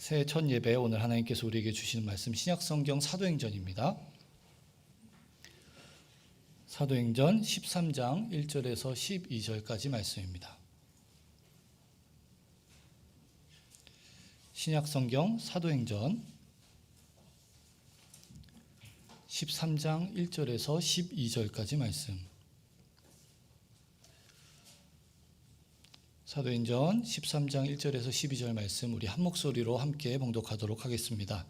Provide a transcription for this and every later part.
새해 첫 예배, 오늘 하나님께서 우리에게 주시는 말씀 신약성경 사도행전입니다. 사도행전 13장 1절에서 12절까지 말씀입니다. 신약성경 사도행전 13장 1절에서 12절까지 말씀. 사도행전 13장 1절에서 12절 말씀 우리 한 목소리로 함께 봉독하도록 하겠습니다.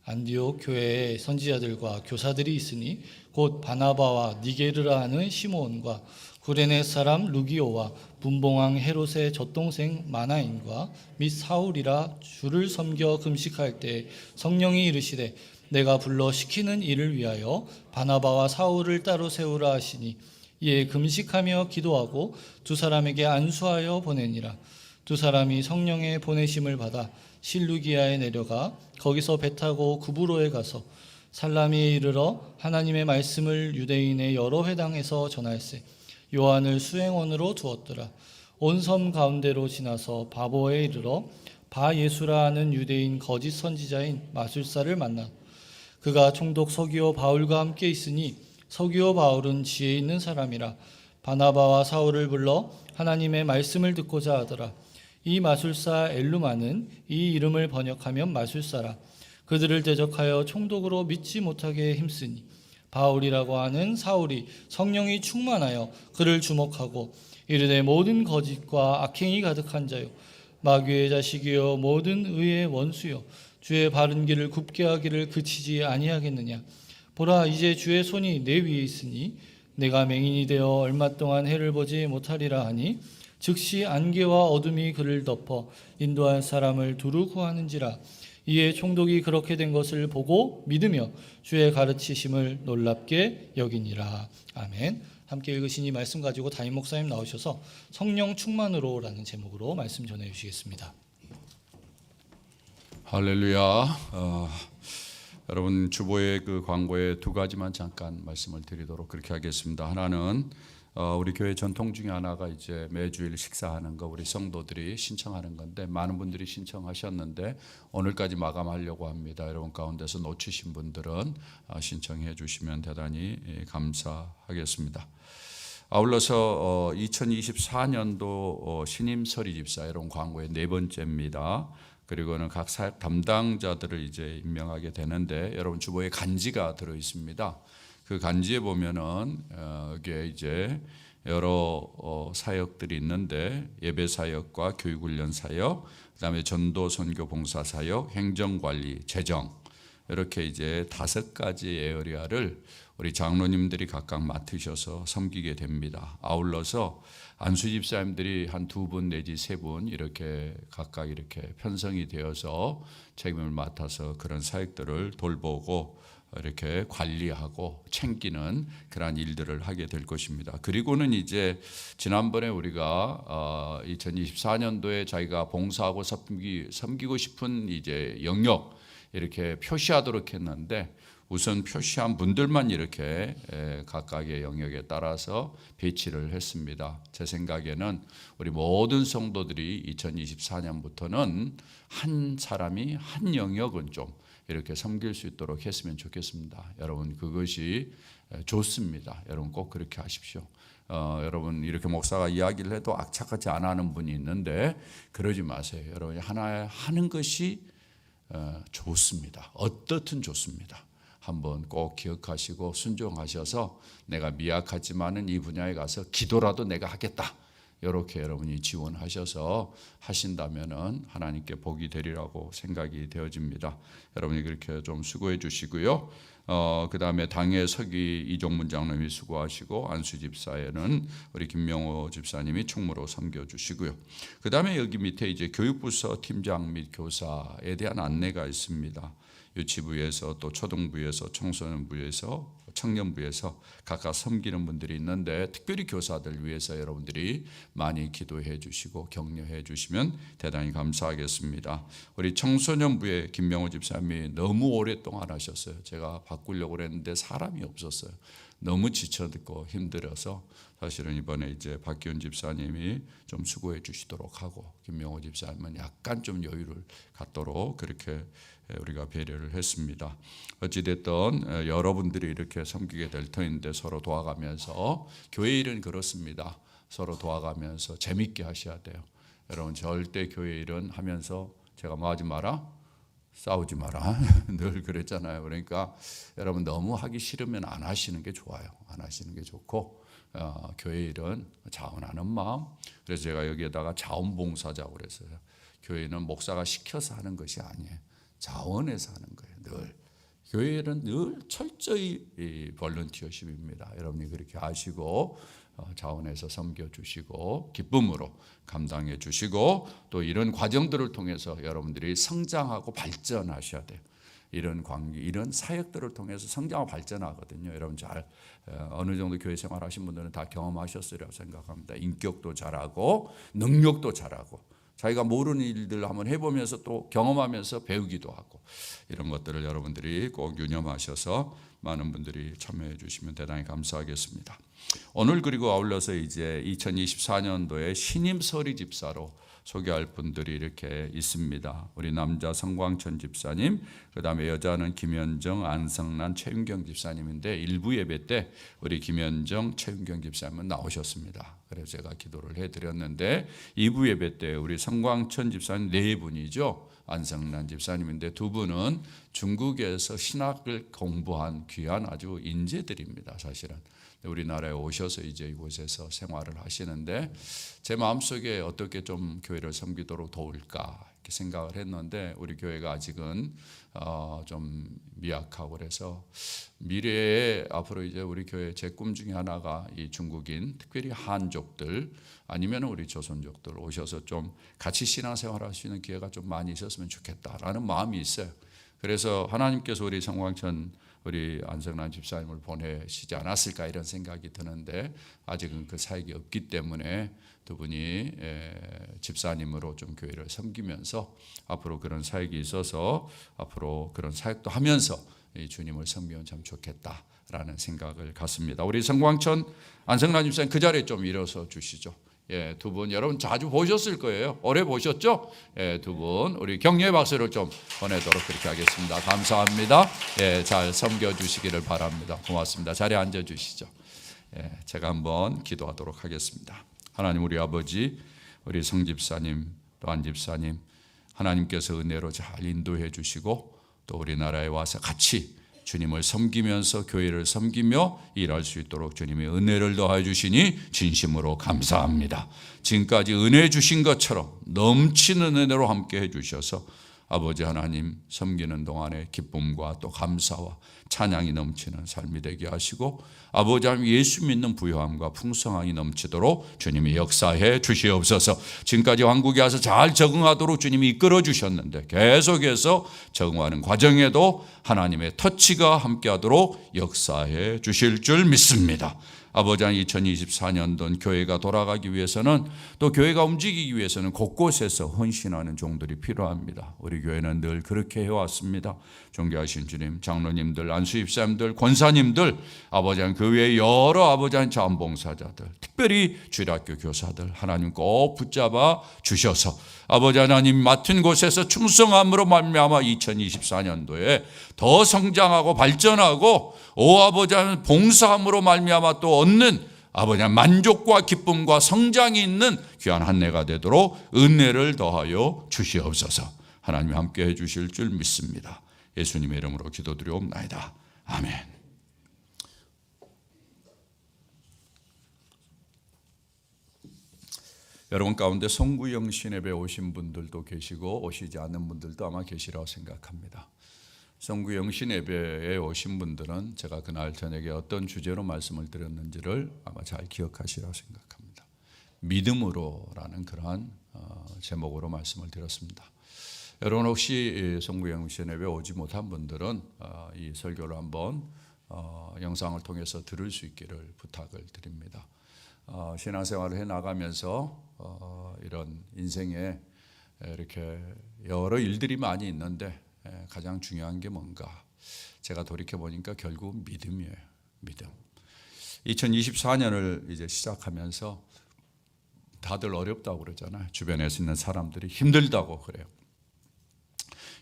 안디옥 교회에 선지자들과 교사들이 있으니 곧 바나바와 니게르라 하는 시므온과 구레네 사람 루기오와 분봉왕 헤롯의 젖동생 마나인과 및 사울이라 주를 섬겨 금식할 때 성령이 이르시되 내가 불러 시키는 일을 위하여 바나바와 사울을 따로 세우라 하시니 이에 금식하며 기도하고 두 사람에게 안수하여 보내니라. 두 사람이 성령의 보내심을 받아 실루기아에 내려가 거기서 배 타고 구브로에 가서 살라미에 이르러 하나님의 말씀을 유대인의 여러 회당에서 전할세 요한을 수행원으로 두었더라. 온 섬 가운데로 지나서 바보에 이르러 바 예수라 하는 유대인 거짓 선지자인 마술사를 만나 그가 총독 서기오 바울과 함께 있으니 서기오 바울은 지혜 있는 사람이라 바나바와 사울을 불러 하나님의 말씀을 듣고자 하더라. 이 마술사 엘루마는 이 이름을 번역하면 마술사라. 그들을 대적하여 총독으로 믿지 못하게 힘쓰니 바울이라고 하는 사울이 성령이 충만하여 그를 주목하고 이르되 모든 거짓과 악행이 가득한 자요 마귀의 자식이요 모든 의의 원수요 주의 바른 길을 굽게 하기를 그치지 아니하겠느냐. 보라 이제 주의 손이 내 위에 있으니 내가 맹인이 되어 얼마 동안 해를 보지 못하리라 하니 즉시 안개와 어둠이 그를 덮어 인도할 사람을 두루 구하는지라. 이에 총독이 그렇게 된 것을 보고 믿으며 주의 가르치심을 놀랍게 여기니라. 아멘. 함께 읽으신 이 말씀 가지고 담임 목사님 나오셔서 성령 충만으로라는 제목으로 말씀 전해 주시겠습니다. 할렐루야. 여러분 주보의 그 광고에 두 가지만 잠깐 말씀을 드리도록 그렇게 하겠습니다. 하나는 우리 교회 전통 중에 하나가 이제 매주일 식사하는 거 우리 성도들이 신청하는 건데 많은 분들이 신청하셨는데 오늘까지 마감하려고 합니다. 여러분 가운데서 놓치신 분들은 신청해 주시면 대단히 감사하겠습니다. 아울러서 2024년도 신임 서리 집사 여러분 광고의 네 번째입니다. 그리고는 각 사역 담당자들을 이제 임명하게 되는데 여러분 주보에 간지가 들어 있습니다. 그 간지에 보면은 이게 이제 여러 사역들이 있는데 예배 사역과 교육훈련 사역, 그다음에 전도 선교 봉사 사역, 행정관리, 재정 이렇게 이제 5가지 에어리아를 우리 장로님들이 각각 맡으셔서 섬기게 됩니다. 아울러서 안수 집사님들이 한 2분 내지 3분 이렇게 각각 이렇게 편성이 되어서 책임을 맡아서 그런 사역들을 돌보고 이렇게 관리하고 챙기는 그러한 일들을 하게 될 것입니다. 그리고는 이제 지난번에 우리가 2024년도에 자기가 봉사하고 섬기고 싶은 이제 영역 이렇게 표시하도록 했는데 우선 표시한 분들만 이렇게 각각의 영역에 따라서 배치를 했습니다. 제 생각에는 우리 모든 성도들이 2024년부터는 한 사람이 한 영역은 좀 이렇게 섬길 수 있도록 했으면 좋겠습니다. 여러분 그것이 좋습니다. 여러분 꼭 그렇게 하십시오. 여러분 이렇게 목사가 이야기를 해도 악착같이 안 하는 분이 있는데 그러지 마세요. 여러분이 하나 하는 것이 좋습니다. 어떻든 좋습니다. 한번 꼭 기억하시고 순종하셔서 내가 미약하지만은 이 분야에 가서 기도라도 내가 하겠다. 이렇게 여러분이 지원하셔서 하신다면은 하나님께 복이 되리라고 생각이 되어집니다. 여러분이 그렇게 좀 수고해 주시고요. 그 다음에 당의 서기 이종문 장로님이 수고하시고 안수 집사에는 우리 김명호 집사님이 총무로 섬겨주시고요. 그 다음에 여기 밑에 이제 교육부서 팀장 및 교사에 대한 안내가 있습니다. 유치부에서 또 초등부에서 청소년부에서 청년부에서 각각 섬기는 분들이 있는데 특별히 교사들 위해서 여러분들이 많이 기도해 주시고 격려해 주시면 대단히 감사하겠습니다. 우리 청소년부의 김명호 집사님이 너무 오랫동안 하셨어요. 제가 바꾸려고 했는데 사람이 없었어요. 너무 지쳐듣고 힘들어서 사실은 이번에 이제 박기훈 집사님이 좀 수고해 주시도록 하고 김명호 집사님은 약간 좀 여유를 갖도록 그렇게 우리가 배려를 했습니다. 어찌됐든 여러분들이 이렇게 섬기게 될 터인데 서로 도와가면서 교회 일은 그렇습니다. 서로 도와가면서 재밌게 하셔야 돼요. 여러분 절대 교회 일은 하면서 제가 뭐 하지 마라? 싸우지 마라. 늘 그랬잖아요. 그러니까 여러분 너무 하기 싫으면 안 하시는 게 좋아요. 안 하시는 게 좋고 교회 일은 자원하는 마음. 그래서 제가 여기에다가 자원봉사자고 그랬어요. 교회는 목사가 시켜서 하는 것이 아니에요. 자원해서 하는 거예요. 늘. 교회 일은 늘 철저히 볼런티어십입니다. 여러분이 그렇게 아시고 자원해서 섬겨주시고 기쁨으로 감당해 주시고 또 이런 과정들을 통해서 여러분들이 성장하고 발전하셔야 돼요. 이런 관계, 이런 사역들을 통해서 성장하고 발전하거든요. 여러분 잘 어느 정도 교회 생활하신 분들은 다 경험하셨으리라고 생각합니다. 인격도 잘하고 능력도 잘하고 자기가 모르는 일들을 한번 해보면서 또 경험하면서 배우기도 하고 이런 것들을 여러분들이 꼭 유념하셔서 많은 분들이 참여해 주시면 대단히 감사하겠습니다. 오늘 그리고 아울러서 이제 2024년도에 신임 서리 집사로 소개할 분들이 이렇게 있습니다. 우리 남자 성광천 집사님, 그다음에 여자는 김현정, 안성란, 최윤경 집사님인데 일부 예배 때 우리 김현정, 최윤경 집사님은 나오셨습니다. 그래서 제가 기도를 해드렸는데 2부 예배 때 우리 성광천 집사님 4분이죠. 안성란 집사님인데 2분은 중국에서 신학을 공부한 귀한 아주 인재들입니다. 사실은 우리나라에 오셔서 이제 이곳에서 생활을 하시는데 제 마음속에 어떻게 좀 교회를 섬기도록 도울까 이렇게 생각을 했는데 우리 교회가 아직은 좀 미약하고 그래서 미래에 앞으로 이제 우리 교회 제 꿈 중에 하나가 이 중국인 특별히 한족들 아니면 우리 조선족들 오셔서 좀 같이 신앙생활할 수 있는 기회가 좀 많이 있었으면 좋겠다라는 마음이 있어요. 그래서 하나님께서 우리 성광천 우리 안성란 집사님을 보내시지 않았을까 이런 생각이 드는데 아직은 그 사역이 없기 때문에 2분이 집사님으로 좀 교회를 섬기면서 앞으로 그런 사역이 있어서 앞으로 그런 사역도 하면서 이 주님을 섬기면 참 좋겠다라는 생각을 갖습니다. 우리 성광천 안성란 집사님 그 자리에 좀 일어서 주시죠. 예, 2분 여러분 자주 보셨을 거예요. 오래 보셨죠? 예, 2분 우리 격려의 박수를 좀 보내도록 그렇게 하겠습니다. 감사합니다. 예, 잘 섬겨 주시기를 바랍니다. 고맙습니다. 자리에 앉아 주시죠. 예, 제가 한번 기도하도록 하겠습니다. 하나님 우리 아버지, 우리 성 집사님, 또 안 집사님, 하나님께서 은혜로 잘 인도해 주시고 또 우리나라에 와서 같이 주님을 섬기면서 교회를 섬기며 일할 수 있도록 주님의 은혜를 더해 주시니 진심으로 감사합니다. 지금까지 은혜 주신 것처럼 넘치는 은혜로 함께 해 주셔서 아버지 하나님 섬기는 동안에 기쁨과 또 감사와 찬양이 넘치는 삶이 되게 하시고 아버지 하나님 예수 믿는 부요함과 풍성함이 넘치도록 주님이 역사해 주시옵소서. 지금까지 한국에 와서 잘 적응하도록 주님이 이끌어 주셨는데 계속해서 적응하는 과정에도 하나님의 터치가 함께하도록 역사해 주실 줄 믿습니다. 아버지 하나님 2024년도는 교회가 돌아가기 위해서는 또 교회가 움직이기 위해서는 곳곳에서 헌신하는 종들이 필요합니다. 우리 교회는 늘 그렇게 해왔습니다. 존귀하신 주님, 장로님들, 안수집사님들, 권사님들, 아버지 하나님 그 외에 여러 아버지 하나님 자원봉사자들, 특별히 주일학교 교사들 하나님 꼭 붙잡아 주셔서 아버지 하나님 맡은 곳에서 충성함으로 말미암아 2024년도에 더 성장하고 발전하고 오 아버지 하나님 봉사함으로 말미암아 또 얻는 아버지 하나님 만족과 기쁨과 성장이 있는 귀한 한 해가 되도록 은혜를 더하여 주시옵소서. 하나님이 함께 해 주실 줄 믿습니다. 예수님의 이름으로 기도드리옵나이다. 아멘. 여러분 가운데 송구영신 예배 오신 분들도 계시고 오시지 않는 분들도 아마 계시라고 생각합니다. 송구영신 예배에 오신 분들은 제가 그날 저녁에 어떤 주제로 말씀을 드렸는지를 아마 잘 기억하시라고 생각합니다. 믿음으로라는 그러한 제목으로 말씀을 드렸습니다. 여러분 혹시 송구영신 예배 오지 못한 분들은 이 설교를 한번 영상을 통해서 들을 수 있기를 부탁을 드립니다. 신앙생활을 해나가면서 이런 인생에 이렇게 여러 일들이 많이 있는데 가장 중요한 게 뭔가 제가 돌이켜보니까 결국 믿음이에요. 믿음. 2024년을 이제 시작하면서 다들 어렵다고 그러잖아요. 주변에 있는 사람들이 힘들다고 그래요.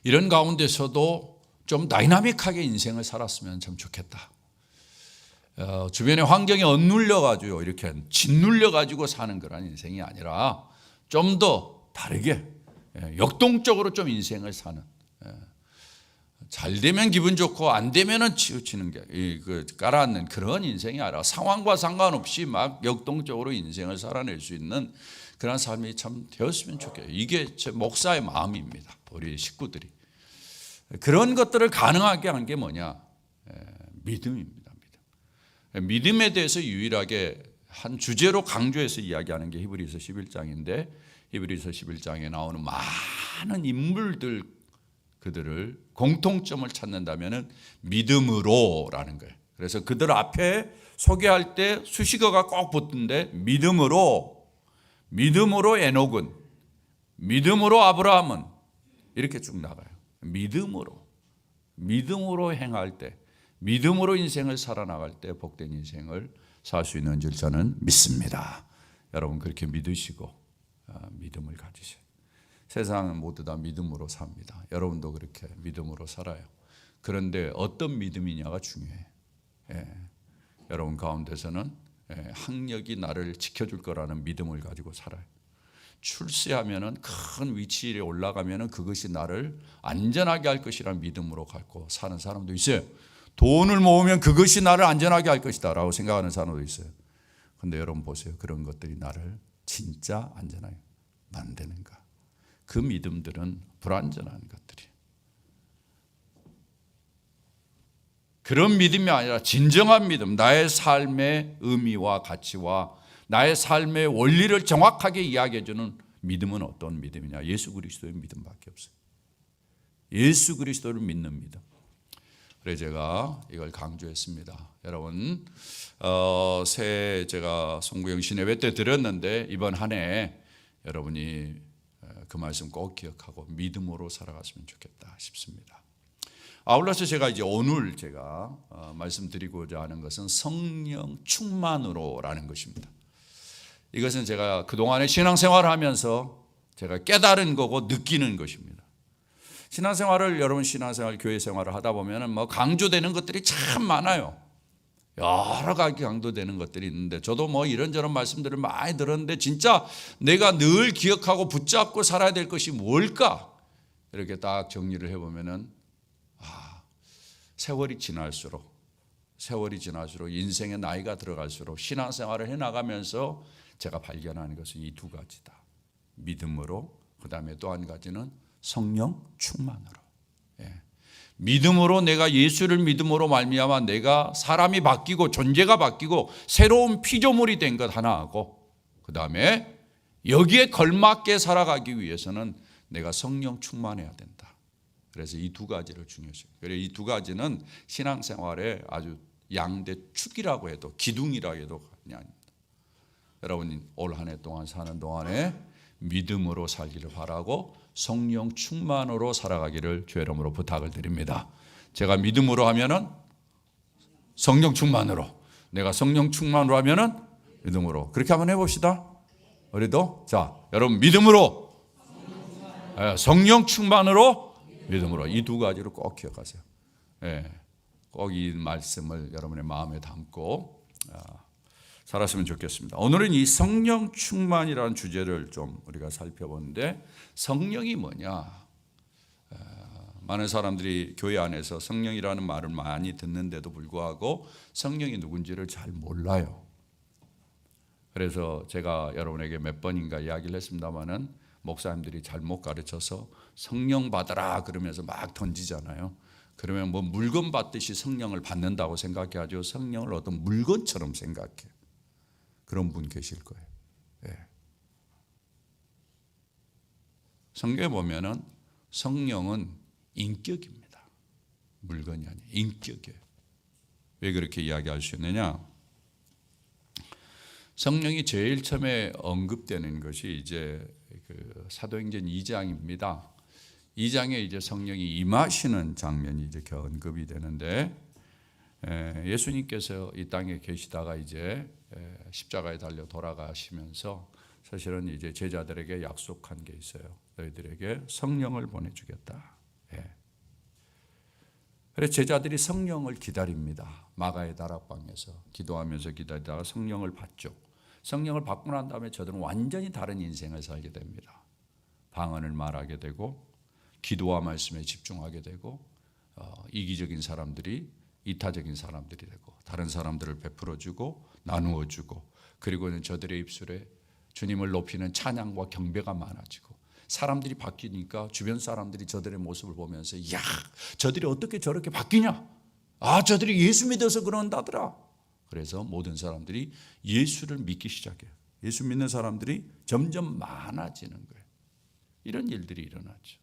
이런 가운데서도 좀 다이나믹하게 인생을 살았으면 참 좋겠다. 주변의 환경에 엇눌려가지고 이렇게 짓눌려가지고 사는 그런 인생이 아니라 좀 더 다르게 역동적으로 좀 인생을 사는, 잘 되면 기분 좋고 안 되면은 치우치는 게 깔아앉는 그런 인생이 아니라 상황과 상관없이 막 역동적으로 인생을 살아낼 수 있는 그런 삶이 참 되었으면 좋겠어요. 이게 제 목사의 마음입니다. 우리 식구들이 그런 것들을 가능하게 한 게 뭐냐? 믿음입니다. 믿음에 대해서 유일하게 한 주제로 강조해서 이야기하는 게 히브리서 11장인데, 히브리서 11장에 나오는 많은 인물들, 그들을 공통점을 찾는다면은 믿음으로라는 거예요. 그래서 그들 앞에 소개할 때 수식어가 꼭 붙는데, 믿음으로 에녹은, 믿음으로 아브라함은, 이렇게 쭉 나가요. 믿음으로 행할 때, 믿음으로 인생을 살아나갈 때 복된 인생을 살 수 있는 줄 저는 믿습니다. 여러분 그렇게 믿으시고 믿음을 가지세요. 세상은 모두 다 믿음으로 삽니다. 여러분도 그렇게 믿음으로 살아요. 그런데 어떤 믿음이냐가 중요해요. 여러분 가운데서는 학력이 나를 지켜줄 거라는 믿음을 가지고 살아요. 출세하면은 큰 위치에 올라가면은 그것이 나를 안전하게 할 것이라는 믿음으로 갖고 사는 사람도 있어요. 돈을 모으면 그것이 나를 안전하게 할 것이다 라고 생각하는 사람도 있어요. 그런데 여러분 보세요. 그런 것들이 나를 진짜 안전하게 만드는가? 그 믿음들은 불안전한 것들이에요. 그런 믿음이 아니라 진정한 믿음, 나의 삶의 의미와 가치와 나의 삶의 원리를 정확하게 이야기해 주는 믿음은 어떤 믿음이냐? 예수 그리스도의 믿음밖에 없어요. 예수 그리스도를 믿는 믿음. 그래서 제가 이걸 강조했습니다. 여러분, 새해 제가 송구영 신예배 때 드렸는데 이번 한 해 여러분이 그 말씀 꼭 기억하고 믿음으로 살아갔으면 좋겠다 싶습니다. 아울러서 제가 이제 오늘 제가 말씀드리고자 하는 것은 성령 충만으로라는 것입니다. 이것은 제가 그동안에 신앙생활을 하면서 제가 깨달은 거고 느끼는 것입니다. 신앙생활을 여러분 신앙생활 교회 생활을 하다 보면은 뭐 강조되는 것들이 참 많아요. 여러 가지 강조되는 것들이 있는데 저도 뭐 이런저런 말씀들을 많이 들었는데 진짜 내가 늘 기억하고 붙잡고 살아야 될 것이 뭘까? 이렇게 딱 정리를 해보면은 세월이 지날수록 인생의 나이가 들어갈수록 신앙생활을 해나가면서 제가 발견하는 것은 이 두 가지다. 믿음으로, 그 다음에 또 한 가지는 성령 충만으로. 믿음으로 내가 예수를 믿음으로 말미암아 내가 사람이 바뀌고 존재가 바뀌고 새로운 피조물이 된 것 하나 하고, 그 다음에 여기에 걸맞게 살아가기 위해서는 내가 성령 충만해야 된다. 그래서 이 두 가지를 중요시해요. 그래서 이 두 가지는 신앙생활의 아주 양대 축이라고 해도 기둥이라고 해도 과언이 아닙니다. 여러분 올 한 해 동안 사는 동안에 믿음으로 살기를 바라고 성령 충만으로 살아가기를 주의 이름으로 부탁을 드립니다. 제가 믿음으로 하면은 성령 충만으로, 내가 성령 충만으로 하면은 믿음으로. 그렇게 한번 해봅시다. 우리도 자, 여러분 믿음으로, 성령 충만으로, 믿음으로, 이 두 가지를 꼭 기억하세요. 꼭 이 말씀을 여러분의 마음에 담고 살았으면 좋겠습니다. 오늘은 이 성령 충만이라는 주제를 좀 우리가 살펴보는데, 성령이 뭐냐? 많은 사람들이 교회 안에서 성령이라는 말을 많이 듣는데도 불구하고 성령이 누군지를 잘 몰라요. 그래서 제가 여러분에게 몇 번인가 이야기를 했습니다마는 목사님들이 잘못 가르쳐서 성령 받아라 그러면서 막 던지잖아요. 그러면 뭐 물건 받듯이 성령을 받는다고 생각해가지고 성령을 어떤 물건처럼 생각해. 그런 분 계실 거예요. 성경에 보면은 성령은 인격입니다. 물건이 아니에요. 인격이에요. 왜 그렇게 이야기할 수 있느냐? 성령이 제일 처음에 언급되는 것이 이제 그 사도행전 2장입니다. 2장에 이제 성령이 임하시는 장면이 이렇게 언급이 되는데, 예수님께서 이 땅에 계시다가 이제 십자가에 달려 돌아가시면서 사실은 이제 제자들에게 약속한 게 있어요. 너희들에게 성령을 보내주겠다. 그래서 제자들이 성령을 기다립니다. 마가의 다락방에서 기도하면서 기다리다가 성령을 받죠. 성령을 받고 난 다음에 저들은 완전히 다른 인생을 살게 됩니다. 방언을 말하게 되고 기도와 말씀에 집중하게 되고 이기적인 사람들이 이타적인 사람들이 되고 다른 사람들을 베풀어주고 나누어주고 그리고는 저들의 입술에 주님을 높이는 찬양과 경배가 많아지고 사람들이 바뀌니까 주변 사람들이 저들의 모습을 보면서 야, 저들이 어떻게 저렇게 바뀌냐? 아, 저들이 예수 믿어서 그런다더라. 그래서 모든 사람들이 예수를 믿기 시작해요. 예수 믿는 사람들이 점점 많아지는 거예요. 이런 일들이 일어나죠.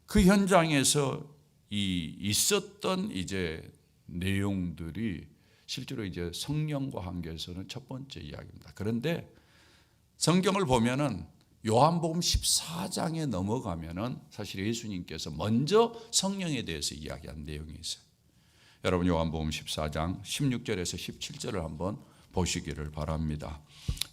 그 현장에서 있었던 이제 내용들이 실제로 이제 성령과 관계에서는 첫 번째 이야기입니다. 그런데 성경을 보면은 요한복음 14장에 넘어가면은 사실 예수님께서 먼저 성령에 대해서 이야기한 내용이 있어요. 여러분 요한복음 14장 16절에서 17절을 한번 보시기를 바랍니다.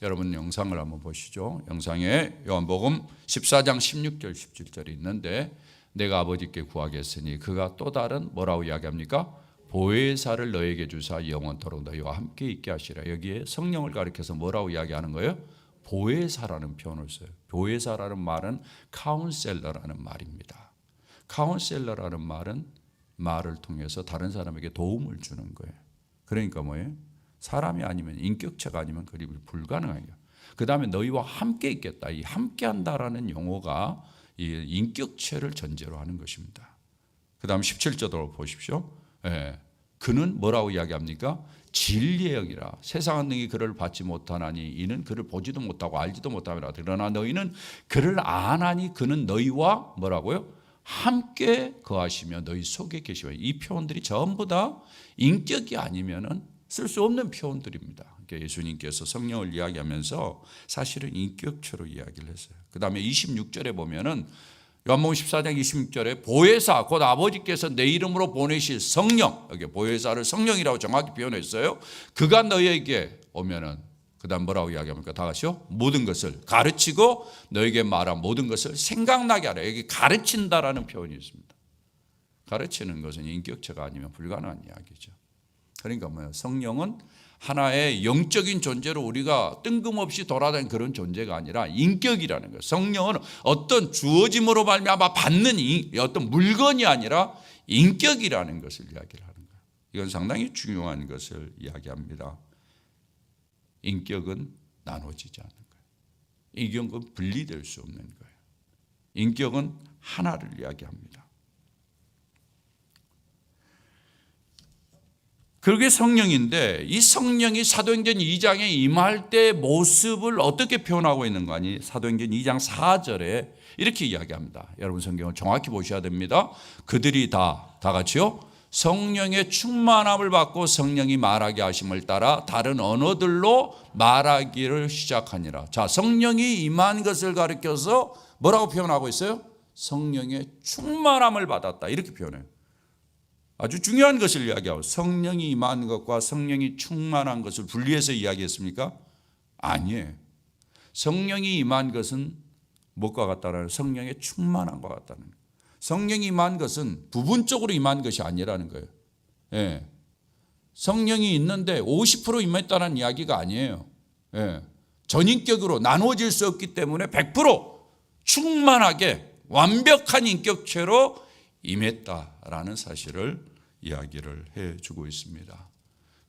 여러분 영상을 한번 보시죠. 영상에 요한복음 14장 16절 17절이 있는데 내가 아버지께 구하겠으니 그가 또 다른 뭐라고 이야기합니까? 보혜사를 너에게 주사 영원토록 너희와 함께 있게 하시라. 여기에 성령을 가리켜서 뭐라고 이야기하는 거예요? 보혜사라는 표현을 써요. 보혜사라는 말은 카운셀러라는 말입니다. 카운셀러라는 말은 말을 통해서 다른 사람에게 도움을 주는 거예요. 그러니까 뭐예요? 사람이 아니면 인격체가 아니면 그리 불가능해요. 그 다음에 너희와 함께 있겠다. 이 함께 한다라는 용어가 이 인격체를 전제로 하는 것입니다. 그 다음 17절도 보십시오. 그는 뭐라고 이야기합니까? 진리의 영이라 세상은 능히 그를 받지 못하나니 이는 그를 보지도 못하고 알지도 못하리라. 그러나 너희는 그를 아나니 그는 너희와 뭐라고요? 함께 거하시며 너희 속에 계시며 이 표현들이 전부 다 인격이 아니면은 쓸 수 없는 표현들입니다. 그러니까 예수님께서 성령을 이야기하면서 사실은 인격체로 이야기를 했어요. 그 다음에 26절에 보면은 요한복음 14장 26절에 보혜사 곧 아버지께서 내 이름으로 보내실 성령, 여기 보혜사를 성령이라고 정확히 표현했어요. 그가 너희에게 오면은 그 다음 뭐라고 이야기합니까? 다 같이요. 모든 것을 가르치고 너에게 말한 모든 것을 생각나게 하라. 여기 가르친다라는 표현이 있습니다. 가르치는 것은 인격체가 아니면 불가능한 이야기죠. 그러니까 뭐예요? 성령은 하나의 영적인 존재로 우리가 뜬금없이 돌아다니는 그런 존재가 아니라 인격이라는 거예요. 성령은 어떤 주어짐으로 말미암아 받는 어떤 물건이 아니라 인격이라는 것을 이야기를 하는 거예요. 이건 상당히 중요한 것을 이야기합니다. 인격은 나눠지지 않는 거예요. 인격은 분리될 수 없는 거예요. 인격은 하나를 이야기합니다. 그게 성령인데 이 성령이 사도행전 2장에 임할 때의 모습을 어떻게 표현하고 있는 거 아니? 사도행전 2장 4절에 이렇게 이야기합니다. 여러분 성경을 정확히 보셔야 됩니다. 그들이 다 같이요. 성령의 충만함을 받고 성령이 말하게 하심을 따라 다른 언어들로 말하기를 시작하니라. 자, 성령이 임한 것을 가리켜서 뭐라고 표현하고 있어요? 성령의 충만함을 받았다. 이렇게 표현해요. 아주 중요한 것을 이야기하고 성령이 임한 것과 성령이 충만한 것을 분리해서 이야기했습니까? 아니에요. 성령이 임한 것은 무엇과 같다는 성령의 충만함과 같다는 거예요. 성령이 임한 것은 부분적으로 임한 것이 아니라는 거예요. 예. 성령이 있는데 50% 임했다는 이야기가 아니에요. 예. 전인격으로 나누어질 수 없기 때문에 100% 충만하게 완벽한 인격체로 임했다라는 사실을 이야기를 해주고 있습니다.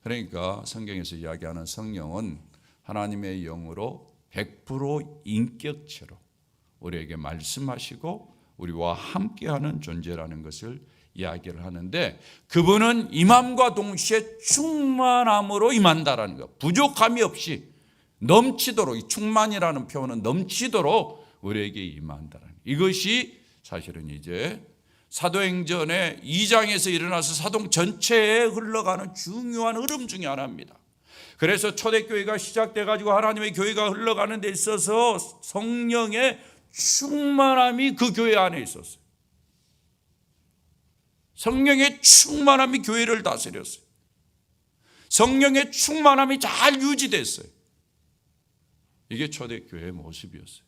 그러니까 성경에서 이야기하는 성령은 하나님의 영으로 100% 인격체로 우리에게 말씀하시고 우리와 함께하는 존재라는 것을 이야기를 하는데 그분은 임함과 동시에 충만함으로 임한다라는 것. 부족함이 없이 넘치도록, 이 충만이라는 표현은 넘치도록 우리에게 임한다라는 것. 이것이 사실은 이제 사도행전의 2장에서 일어나서 사도 전체에 흘러가는 중요한 흐름 중에 하나입니다. 그래서 초대교회가 시작돼 가지고 하나님의 교회가 흘러가는 데 있어서 성령의 충만함이 그 교회 안에 있었어요. 성령의 충만함이 교회를 다스렸어요. 성령의 충만함이 잘 유지됐어요. 이게 초대교회의 모습이었어요.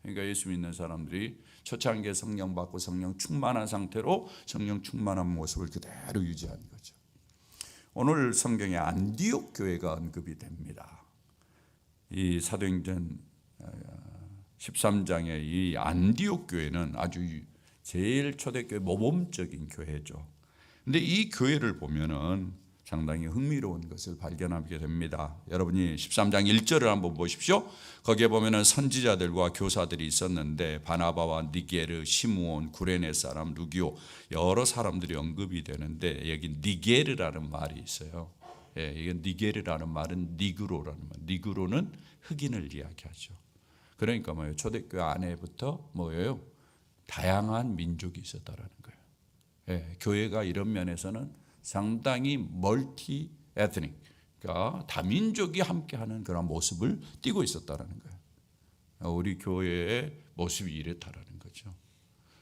그러니까 예수 믿는 사람들이 초창기에 성령 받고 성령 충만한 상태로 성령 충만한 모습을 그대로 유지하는 거죠. 오늘 성경에 안디옥 교회가 언급이 됩니다. 이 사도행전 13장의 이 안디옥 교회는 아주 제일 초대교회 모범적인 교회죠. 근데 이 교회를 보면은 상당히 흥미로운 것을 발견하게 됩니다. 여러분이 13장 1절을 한번 보십시오. 거기에 보면은 선지자들과 교사들이 있었는데 바나바와 니게르, 시므온, 구레네 사람, 루기오 여러 사람들이 언급이 되는데 여기 니게르라는 말이 있어요. 예, 이게 니게르라는 말은 니그로라는 말. 니그로는 흑인을 이야기하죠. 그러니까 뭐예요? 초대교회 안에부터 뭐예요? 다양한 민족이 있었다라는 거예요. 예, 교회가 이런 면에서는 상당히 멀티 에트닉, 그러니까 다민족이 함께하는 그런 모습을 띠고 있었다라는 거예요. 우리 교회의 모습이 이렇다라는 거죠.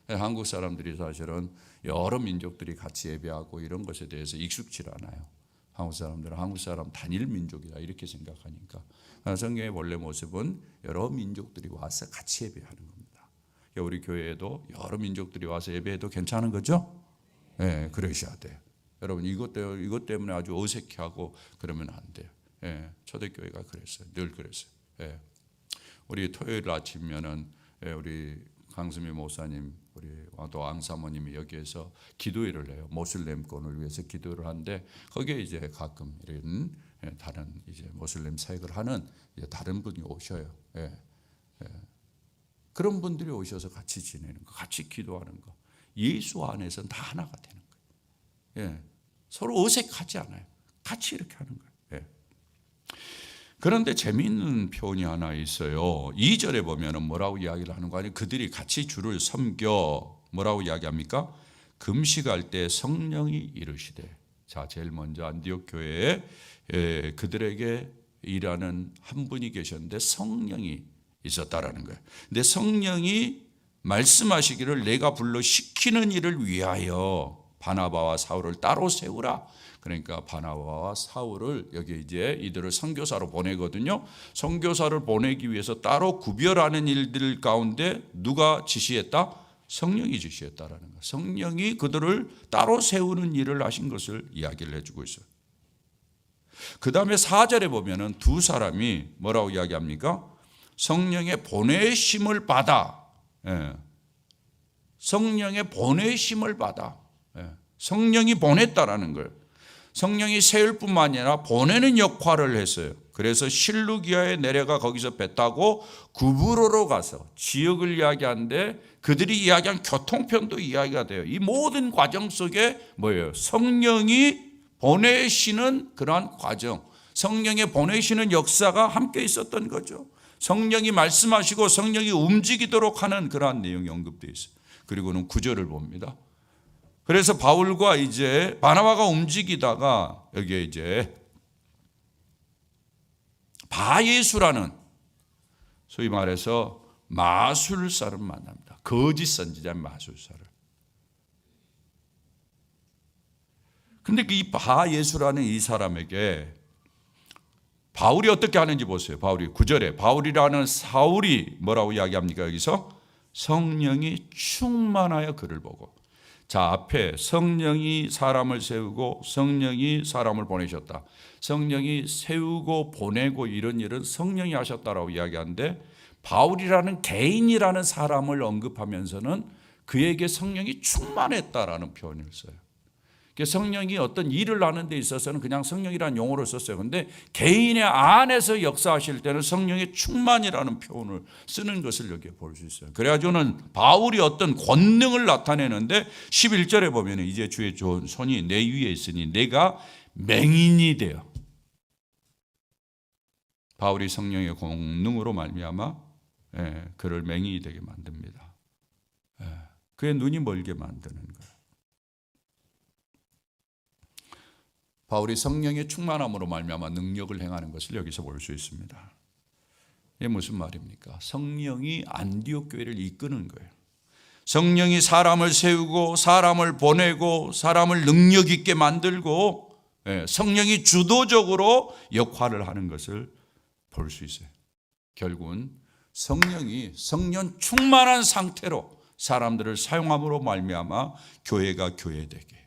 한국 사람들이 사실은 여러 민족들이 같이 예배하고 이런 것에 대해서 익숙치 않아요. 한국 사람들은 한국 사람 단일 민족이다 이렇게 생각하니까 성경의 원래 모습은 여러 민족들이 와서 같이 예배하는 겁니다. 우리 교회에도 여러 민족들이 와서 예배해도 괜찮은 거죠? 네, 그러셔야 돼요. 여러분 이것 때문에 아주 어색해하고 그러면 안 돼요. 예, 초대교회가 그랬어요. 늘 그랬어요. 예. 우리 토요일 아침이면은 우리 강수미 목사님, 우리 또 앙사모님이 여기에서 기도회를 해요. 모슬렘권을 위해서 기도를 하는데 거기에 이제 가끔 이런 다른 이제 모슬렘 사역을 하는 이제 다른 분이 오셔요. 예. 예. 그런 분들이 오셔서 같이 지내는 거, 같이 기도하는 거. 예수 안에서는 다 하나가 되는 거예요. 예. 서로 어색하지 않아요. 같이 이렇게 하는 거예요. 예. 그런데 재미있는 표현이 하나 있어요. 2절에 보면은 뭐라고 이야기를 하는 거 아니에요? 그들이 같이 주를 섬겨 뭐라고 이야기합니까? 금식할 때 성령이 이르시되. 자, 제일 먼저 안디옥 교회에 그들에게 일하는 한 분이 계셨는데 성령이 있었다라는 거예요. 근데 성령이 말씀하시기를 내가 불러 시키는 일을 위하여 바나바와 사울을 따로 세우라. 그러니까 바나바와 사울을 여기 이제 이들을 선교사로 보내거든요. 선교사를 보내기 위해서 따로 구별하는 일들 가운데 누가 지시했다? 성령이 지시했다라는 거예요. 성령이 그들을 따로 세우는 일을 하신 것을 이야기를 해주고 있어요. 그 다음에 4절에 보면은 두 사람이 뭐라고 이야기합니까? 성령의 보내심을 받아. 예. 성령의 보내심을 받아. 성령이 보냈다라는 거예요. 성령이 세울 뿐만 아니라 보내는 역할을 했어요. 그래서 실루기아에 내려가 거기서 배 타고 구브로로 가서 지역을 이야기하는데 그들이 이야기한 교통편도 이야기가 돼요. 이 모든 과정 속에 뭐예요? 성령이 보내시는 그러한 과정, 성령의 보내시는 역사가 함께 있었던 거죠. 성령이 말씀하시고 성령이 움직이도록 하는 그러한 내용이 언급되어 있어요. 그리고는 9절을 봅니다. 그래서 바울과 이제 바나바가 움직이다가 여기에 이제 바예수라는 소위 말해서 마술사를 만납니다. 거짓 선지자 마술사를. 근데 이 바예수라는 이 사람에게 바울이 어떻게 하는지 보세요. 바울이 9절에 바울이라는 사울이 뭐라고 이야기합니까? 여기서 성령이 충만하여 그를 보고. 자, 앞에 성령이 사람을 세우고 성령이 사람을 보내셨다. 성령이 세우고 보내고 이런 일은 성령이 하셨다라고 이야기하는데 바울이라는 개인이라는 사람을 언급하면서는 그에게 성령이 충만했다라는 표현을 써요. 성령이 어떤 일을 하는 데 있어서는 그냥 성령이라는 용어를 썼어요. 그런데 개인의 안에서 역사하실 때는 성령의 충만이라는 표현을 쓰는 것을 여기에 볼 수 있어요. 그래가지고는 바울이 어떤 권능을 나타내는데 11절에 보면 이제 주의 손이 내 위에 있으니 내가 맹인이 되어. 바울이 성령의 권능으로 말미암아 그를 맹인이 되게 만듭니다. 그의 눈이 멀게 만드는 거예요. 바울이 성령의 충만함으로 말미암아 능력을 행하는 것을 여기서 볼 수 있습니다. 이게 무슨 말입니까? 성령이 안디옥 교회를 이끄는 거예요. 성령이 사람을 세우고 사람을 보내고 사람을 능력 있게 만들고 성령이 주도적으로 역할을 하는 것을 볼 수 있어요. 결국은 성령이 성령 충만한 상태로 사람들을 사용함으로 말미암아 교회가 교회되게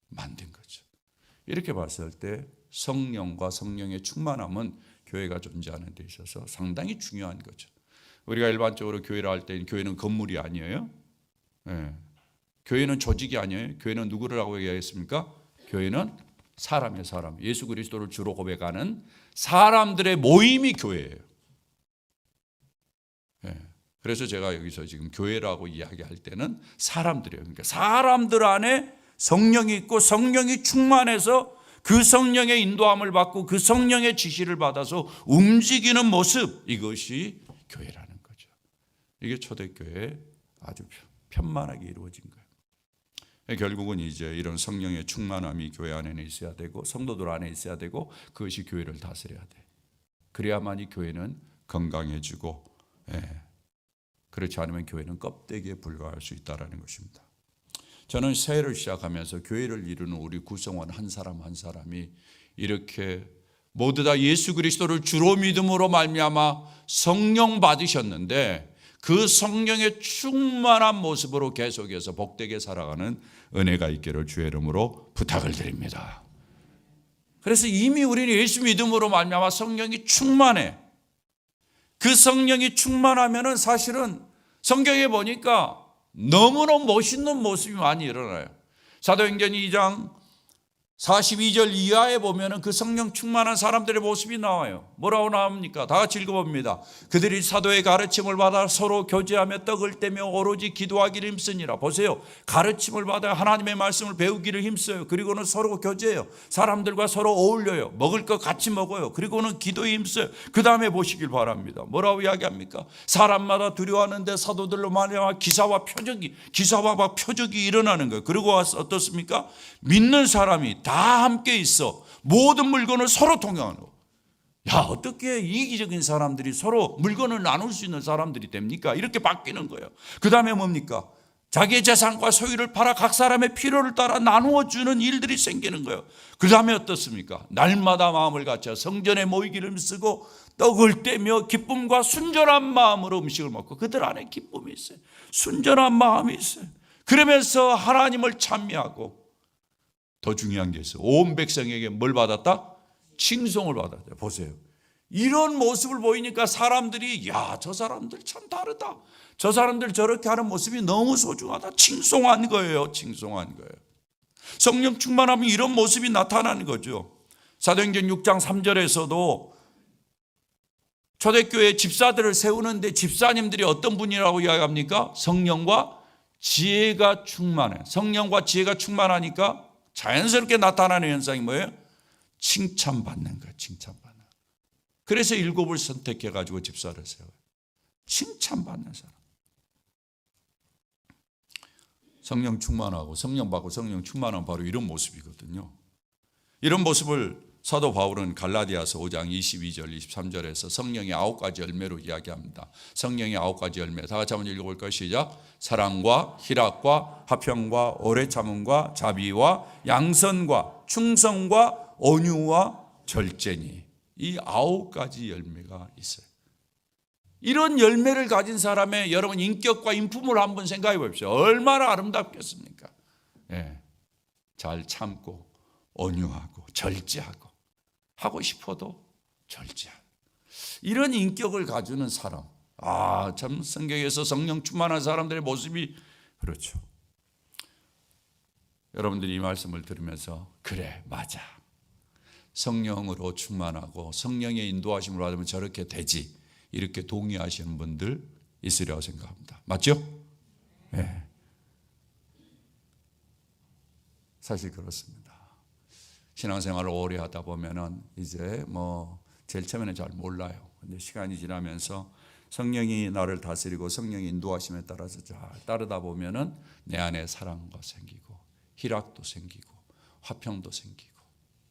만든 거죠. 이렇게 봤을 때 성령과 성령의 충만함은 교회가 존재하는 데 있어서 상당히 중요한 거죠. 우리가 일반적으로 교회를 할 때는 교회는 건물이 아니에요. 교회는 조직이 아니에요. 교회는 누구라고 얘기하겠습니까? 교회는 사람이에요. 사람. 예수 그리스도를 주로 고백하는 사람들의 모임이 교회예요. 그래서 제가 여기서 지금 교회라고 이야기할 때는 사람들이에요. 그러니까 사람들 안에 성령이 있고 성령이 충만해서 그 성령의 인도함을 받고 그 성령의 지시를 받아서 움직이는 모습, 이것이 교회라는 거죠. 이게 초대교회에 아주 편만하게 이루어진 거예요. 결국은 이제 이런 성령의 충만함이 교회 안에는 있어야 되고 성도들 안에 있어야 되고 그것이 교회를 다스려야 돼. 그래야만이 교회는 건강해지고 그렇지 않으면 교회는 껍데기에 불과할 수 있다는 것입니다. 저는 새해를 시작하면서 교회를 이루는 우리 구성원 한 사람 한 사람이 이렇게 모두 다 예수 그리스도를 주로 믿음으로 말미암아 성령 받으셨는데 그 성령의 충만한 모습으로 계속해서 복되게 살아가는 은혜가 있기를 주의 이름으로 부탁을 드립니다. 그래서 이미 우리는 예수 믿음으로 말미암아 성령이 충만해. 그 성령이 충만하면은 사실은 성경에 보니까 너무너무 멋있는 모습이 많이 일어나요. 사도행전 2장 42절 이하에 보면은 그 성령 충만한 사람들의 모습이 나와요. 뭐라고 나옵니까? 다 같이 읽어봅니다. 그들이 사도의 가르침을 받아 서로 교제하며 떡을 떼며 오로지 기도하기를 힘쓰니라. 보세요. 가르침을 받아 하나님의 말씀을 배우기를 힘써요. 그리고는 서로 교제해요. 사람들과 서로 어울려요. 먹을 것 같이 먹어요. 그리고는 기도에 힘써요. 그 다음에 보시길 바랍니다. 뭐라고 이야기합니까? 사람마다 두려워하는데 사도들로 말미암아 기사와 막 표적이 일어나는 거예요. 그리고 와서 어떻습니까? 믿는 사람이 다 함께 있어 모든 물건을 서로 통용하는 거. 야, 어떻게 이기적인 사람들이 서로 물건을 나눌 수 있는 사람들이 됩니까? 이렇게 바뀌는 거예요. 그 다음에 뭡니까? 자기의 재산과 소유를 팔아 각 사람의 필요를 따라 나누어 주는 일들이 생기는 거예요. 그 다음에 어떻습니까? 날마다 마음을 갖춰 성전에 모이기를 쓰고 떡을 떼며 기쁨과 순전한 마음으로 음식을 먹고 그들 안에 기쁨이 있어요. 순전한 마음이 있어요. 그러면서 하나님을 찬미하고 더 중요한 게 있어요. 온 백성에게 뭘 받았다? 칭송을 받았다. 보세요. 이런 모습을 보이니까 사람들이 야, 저 사람들 참 다르다. 저 사람들 저렇게 하는 모습이 너무 소중하다. 칭송한 거예요. 칭송한 거예요. 성령 충만하면 이런 모습이 나타나는 거죠. 사도행전 6장 3절에서도 초대교회 집사들을 세우는데 집사님들이 어떤 분이라고 이야기합니까? 성령과 지혜가 충만해. 성령과 지혜가 충만하니까 자연스럽게 나타나는 현상이 뭐예요? 칭찬받는 거예요. 칭찬받는. 그래서 7을 선택해가지고 집사를 세워요. 칭찬받는 사람. 성령 충만하고 성령 받고 성령 충만한 바로 이런 모습이거든요. 이런 모습을 사도 바울은 갈라디아서 5장 22절 23절에서 성령의 9가지 열매로 이야기합니다. 성령의 9가지 열매. 다 같이 한번 읽어볼까요? 시작. 사랑과 희락과 화평과 오래 참음과 자비와 양선과 충성과 온유와 절제니. 이 9가지 열매가 있어요. 이런 열매를 가진 사람의 여러분 인격과 인품을 한번 생각해 보십시오. 얼마나 아름답겠습니까? 잘 참고 온유하고 절제하고 하고 싶어도 절제하고 이런 인격을 가지는 사람. 참 성경에서 성령 충만한 사람들의 모습이 그렇죠. 여러분들이 이 말씀을 들으면서 그래 맞아. 성령으로 충만하고 성령의 인도하심을 받으면 저렇게 되지. 이렇게 동의하시는 분들 있으리라고 생각합니다. 맞죠? 네. 사실 그렇습니다. 신앙생활을 오래 하다 보면은 이제 제일 처음에는 잘 몰라요. 근데 시간이 지나면서 성령이 나를 다스리고 성령의 인도하심에 따라서 잘 따르다 보면은 내 안에 사랑도 생기고 희락도 생기고 화평도 생기고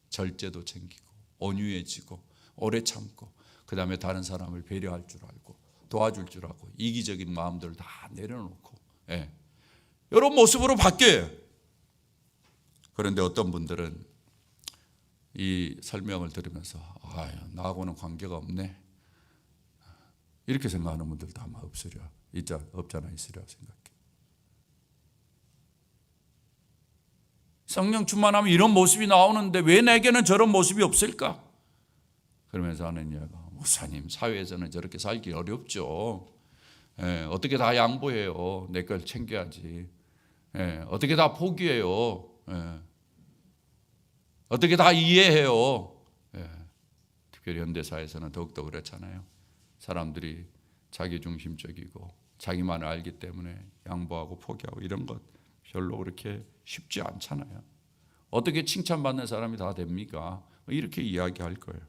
절제도 생기고 온유해지고 오래 참고 그 다음에 다른 사람을 배려할 줄 알고 도와줄 줄 알고 이기적인 마음들을 다 내려놓고 예. 이런 모습으로 바뀌어요. 그런데 어떤 분들은 이 설명을 들으면서 나하고는 관계가 없네, 이렇게 생각하는 분들도 아마 없잖아 있으려 생각해. 성령 충만하면 이런 모습이 나오는데 왜 내게는 저런 모습이 없을까? 그러면서 하는 이야기가, 목사님, 사회에서는 저렇게 살기 어렵죠. 어떻게 다 양보해요. 내 걸 챙겨야지. 어떻게 다 포기해요. 어떻게 다 이해해요. 특별히 현대사회에서는 더욱더 그렇잖아요. 사람들이 자기중심적이고 자기만을 알기 때문에 양보하고 포기하고 이런 것 별로 그렇게 쉽지 않잖아요. 어떻게 칭찬받는 사람이 다 됩니까? 이렇게 이야기할 거예요.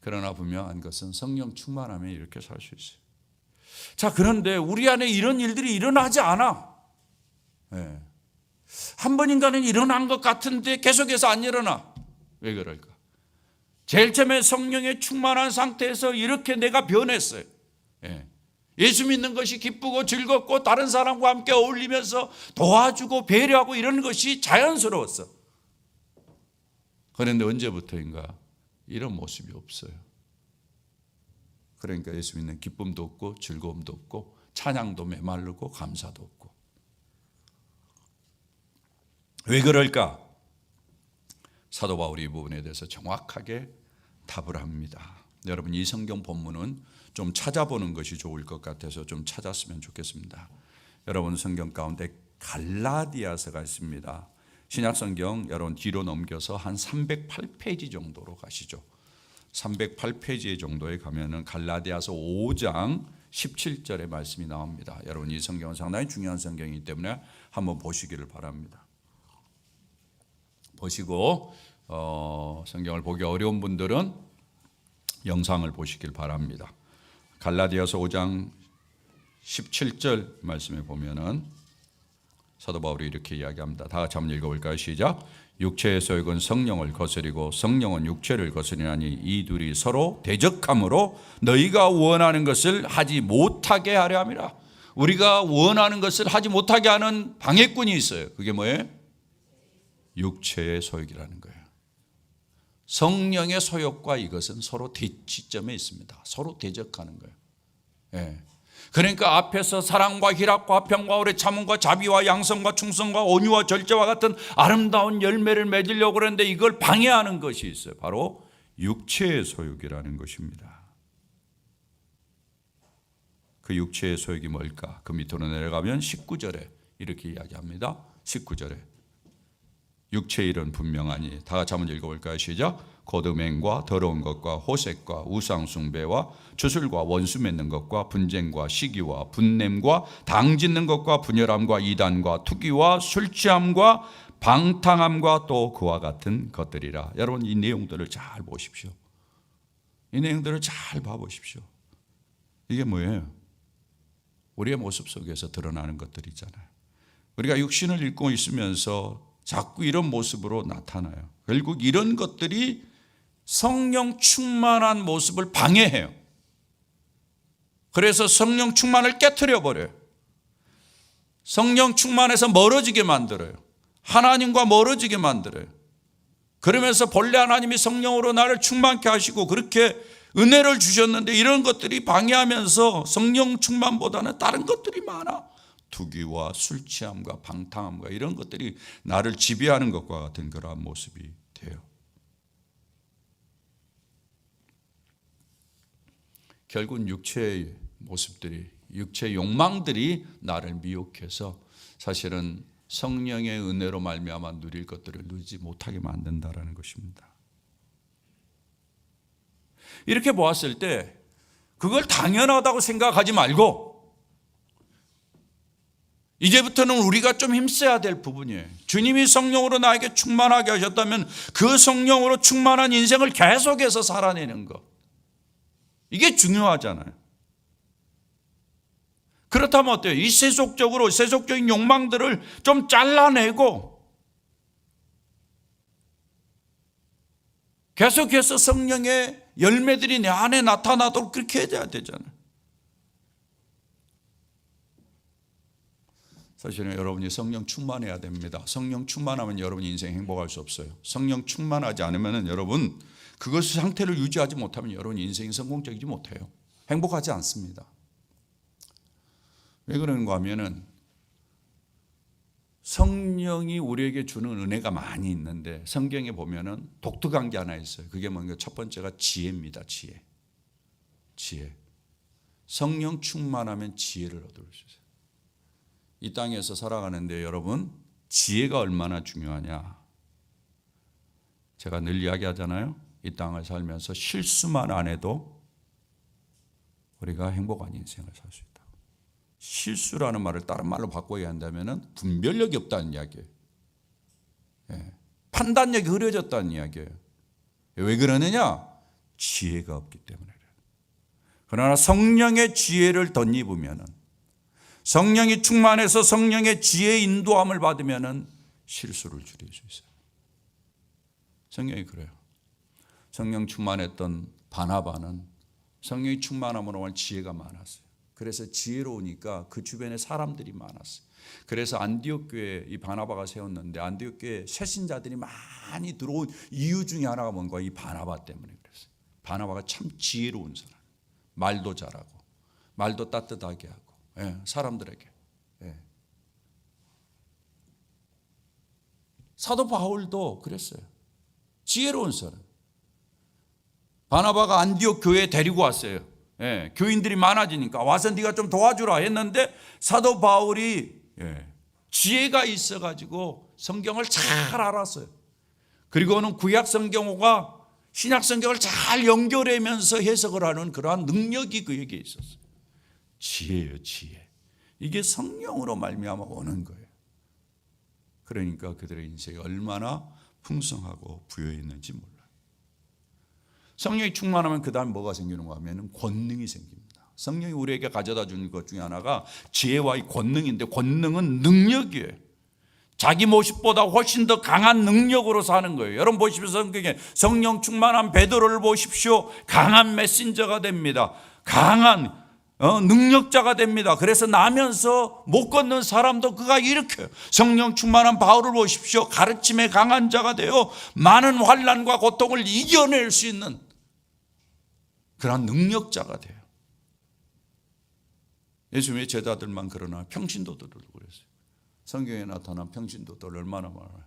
그러나 분명한 것은 성령 충만하면 이렇게 살 수 있어요. 자, 그런데 우리 안에 이런 일들이 일어나지 않아. 한 번인가는 일어난 것 같은데 계속해서 안 일어나. 왜 그럴까? 제일 처음에 성령에 충만한 상태에서 이렇게 내가 변했어요. 예수 믿는 것이 기쁘고 즐겁고 다른 사람과 함께 어울리면서 도와주고 배려하고 이런 것이 자연스러웠어. 그런데 언제부터인가 이런 모습이 없어요. 그러니까 예수 믿는 기쁨도 없고 즐거움도 없고 찬양도 메마르고 감사도 없고. 왜 그럴까? 사도 바울이 이 부분에 대해서 정확하게 답을 합니다. 여러분, 이 성경 본문은 좀 찾아보는 것이 좋을 것 같아서 좀 찾았으면 좋겠습니다. 여러분, 성경 가운데 갈라디아서가 있습니다. 신약 성경 여러분 뒤로 넘겨서 한 308페이지 정도로 가시죠. 308페이지 정도에 가면은 갈라디아서 5장 17절의 말씀이 나옵니다. 여러분, 이 성경은 상당히 중요한 성경이기 때문에 한번 보시기를 바랍니다. 보시고 성경을 보기 어려운 분들은 영상을 보시길 바랍니다. 갈라디아서 5장 17절 말씀에 보면은 사도 바울이 이렇게 이야기합니다. 다 같이 한번 읽어볼까요? 시작. 육체의 소욕은 성령을 거스리고 성령은 육체를 거스리나니 이 둘이 서로 대적함으로 너희가 원하는 것을 하지 못하게 하려 함이라. 우리가 원하는 것을 하지 못하게 하는 방해꾼이 있어요. 그게 뭐예요? 육체의 소욕이라는 거예요. 성령의 소욕과 이것은 서로 대치점에 있습니다. 서로 대적하는 거예요. 그러니까 앞에서 사랑과 희락과 화평과 오래 참음과 자비와 양성과 충성과 온유와 절제와 같은 아름다운 열매를 맺으려고 그러는데 이걸 방해하는 것이 있어요. 바로 육체의 소욕이라는 것입니다. 그 육체의 소욕이 뭘까? 그 밑으로 내려가면 19절에 이렇게 이야기합니다. 19절에 육체의 일은 분명하니, 다 같이 한번 읽어볼까요? 시작. 곧 음행과 더러운 것과 호색과 우상숭배와 주술과 원수 맺는 것과 분쟁과 시기와 분냄과 당짓는 것과 분열함과 이단과 투기와 술취함과 방탕함과 또 그와 같은 것들이라. 여러분, 이 내용들을 잘 보십시오. 이 내용들을 잘 봐보십시오. 이게 뭐예요? 우리의 모습 속에서 드러나는 것들이잖아요. 우리가 육신을 입고 있으면서 자꾸 이런 모습으로 나타나요. 결국 이런 것들이 성령 충만한 모습을 방해해요. 그래서 성령 충만을 깨트려 버려요. 성령 충만해서 멀어지게 만들어요. 하나님과 멀어지게 만들어요. 그러면서 본래 하나님이 성령으로 나를 충만케 하시고 그렇게 은혜를 주셨는데 이런 것들이 방해하면서 성령 충만보다는 다른 것들이 많아. 투기와 술취함과 방탕함과 이런 것들이 나를 지배하는 것과 같은 그러한 모습이 돼요. 결국은 육체의 모습들이, 육체의 욕망들이 나를 미혹해서 사실은 성령의 은혜로 말미암아 누릴 것들을 누리지 못하게 만든다라는 것입니다. 이렇게 보았을 때 그걸 당연하다고 생각하지 말고 이제부터는 우리가 좀 힘써야 될 부분이에요. 주님이 성령으로 나에게 충만하게 하셨다면 그 성령으로 충만한 인생을 계속해서 살아내는 것, 이게 중요하잖아요. 그렇다면 어때요? 이 세속적인 욕망들을 좀 잘라내고 계속해서 성령의 열매들이 내 안에 나타나도록 그렇게 해야 되잖아요. 사실은 여러분이 성령 충만해야 됩니다. 성령 충만하면 여러분 인생 행복할 수 없어요. 성령 충만하지 않으면 여러분 그것 상태를 유지하지 못하면 여러분 인생이 성공적이지 못해요. 행복하지 않습니다. 왜 그런가 하면은 성령이 우리에게 주는 은혜가 많이 있는데 성경에 보면은 독특한 게 하나 있어요. 그게 뭔가 첫 번째가 지혜입니다. 지혜. 성령 충만하면 지혜를 얻을 수 있어요. 이 땅에서 살아가는데 여러분 지혜가 얼마나 중요하냐. 제가 늘 이야기하잖아요. 이 땅을 살면서 실수만 안 해도 우리가 행복한 인생을 살 수 있다. 실수라는 말을 다른 말로 바꿔야 한다면 분별력이 없다는 이야기예요. 판단력이 흐려졌다는 이야기예요. 왜 그러느냐? 지혜가 없기 때문에. 그러나 성령의 지혜를 덧입으면 성령이 충만해서 성령의 지혜의 인도함을 받으면 실수를 줄일 수 있어요. 성령이 그래요. 성령 충만했던 바나바는 성령이 충만함으로 지혜가 많았어요. 그래서 지혜로우니까 그 주변에 사람들이 많았어요. 그래서 안디옥 교회에 이 바나바가 세웠는데 안디옥 교회에 새신자들이 많이 들어온 이유 중에 하나가 뭔가 이 바나바 때문에 그랬어요. 바나바가 참 지혜로운 사람. 말도 잘하고 말도 따뜻하게 하고 사람들에게. 사도 바울도 그랬어요. 지혜로운 사람. 바나바가 안디옥 교회에 데리고 왔어요. 교인들이 많아지니까 와서 네가 좀 도와주라 했는데 사도 바울이 지혜가 있어가지고 성경을 잘 알았어요. 그리고는 구약 성경과 신약 성경을 잘 연결하면서 해석을 하는 그러한 능력이 그에게 있었어요. 지혜예요, 지혜. 이게 성령으로 말미암아 오는 거예요. 그러니까 그들의 인생이 얼마나 풍성하고 부여 있는지 몰라요. 성령이 충만하면 그 다음 뭐가 생기는가 하면 권능이 생깁니다. 성령이 우리에게 가져다 주는 것 중에 하나가 지혜와 이 권능인데 권능은 능력이에요. 자기 모습보다 훨씬 더 강한 능력으로 사는 거예요. 여러분 보십시오. 성경에 성령 충만한 베드로를 보십시오. 강한 메신저가 됩니다. 강한 능력자가 됩니다. 그래서 나면서 못 걷는 사람도 그가 일으켜요. 성령 충만한 바울을 보십시오. 가르침에 강한 자가 되어 많은 환난과 고통을 이겨낼 수 있는 그런 능력자가 돼요. 예수님의 제자들만 그러나 평신도들도 그랬어요. 성경에 나타난 평신도들 얼마나 많아요.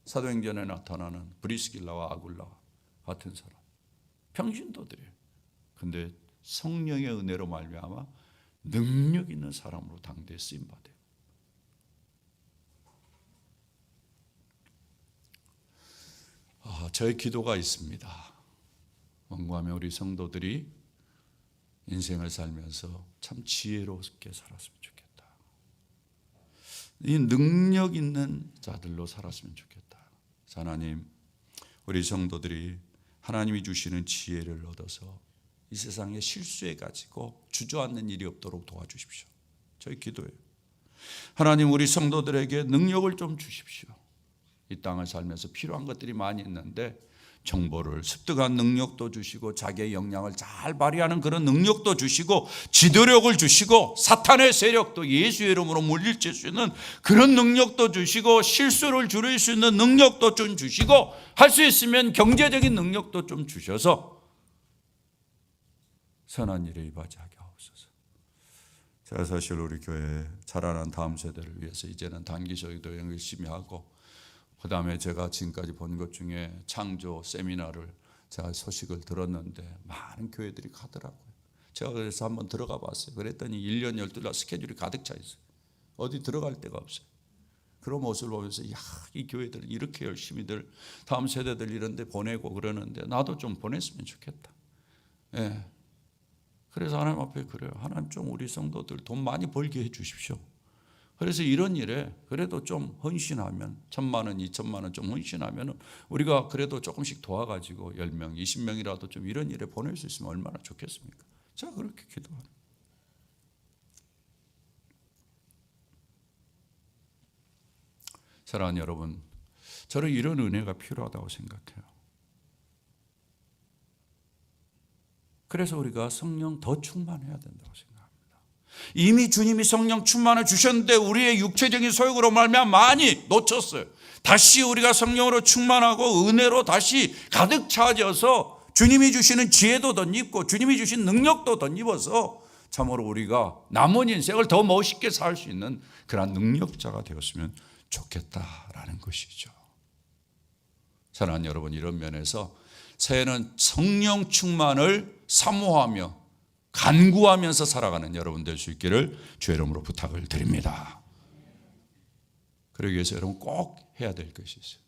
사도행전에 나타나는 브리스길라와 아굴라 같은 사람 평신도들이에요. 근데 성령의 은혜로 말미암아 능력 있는 사람으로 당대에 쓰임 받아요. 저의 기도가 있습니다. 뭔가 하면 우리 성도들이 인생을 살면서 참 지혜롭게 살았으면 좋겠다. 이 능력 있는 자들로 살았으면 좋겠다. 하나님, 우리 성도들이 하나님이 주시는 지혜를 얻어서 이 세상에 실수해 가지고 주저앉는 일이 없도록 도와주십시오. 저희 기도예요. 하나님, 우리 성도들에게 능력을 좀 주십시오. 이 땅을 살면서 필요한 것들이 많이 있는데 정보를 습득한 능력도 주시고 자기의 역량을 잘 발휘하는 그런 능력도 주시고 지도력을 주시고 사탄의 세력도 예수의 이름으로 물리칠 수 있는 그런 능력도 주시고 실수를 줄일 수 있는 능력도 좀 주시고 할 수 있으면 경제적인 능력도 좀 주셔서 선한 일에 이바지하게 하옵소서. 제가 사실 우리 교회 자라난 다음 세대를 위해서 이제는 단기적으로 열심히 하고 그 다음에 제가 지금까지 본 것 중에 창조 세미나를 제가 소식을 들었는데 많은 교회들이 가더라고요. 제가 그래서 한번 들어가 봤어요. 그랬더니 1년 12달 스케줄이 가득 차 있어요. 어디 들어갈 데가 없어요. 그런 모습을 보면서 이 교회들은 이렇게 열심히들 다음 세대들 이런 데 보내고 그러는데 나도 좀 보냈으면 좋겠다. 그래서 하나님 앞에 그래요. 하나님 좀 우리 성도들 돈 많이 벌게 해 주십시오. 그래서 이런 일에 그래도 좀 헌신하면 1,000만 원, 2,000만 원 좀 헌신하면 우리가 그래도 조금씩 도와가지고 10명, 20명이라도 좀 이런 일에 보낼 수 있으면 얼마나 좋겠습니까? 제가 그렇게 기도하는. 사랑하는 여러분, 저는 이런 은혜가 필요하다고 생각해요. 그래서 우리가 성령 더 충만해야 된다고 생각합니다. 이미 주님이 성령 충만을 주셨는데 우리의 육체적인 소욕으로 말미암아 많이 놓쳤어요. 다시 우리가 성령으로 충만하고 은혜로 다시 가득 차져서 주님이 주시는 지혜도 덧입고 주님이 주신 능력도 덧입어서 참으로 우리가 남은 인생을 더 멋있게 살 수 있는 그런 능력자가 되었으면 좋겠다라는 것이죠. 사랑하는 여러분, 이런 면에서 새해는 성령 충만을 사모하며 간구하면서 살아가는 여러분 될 수 있기를 주의 이름으로 부탁을 드립니다. 그러기 위해서 여러분 꼭 해야 될 것이 있어요.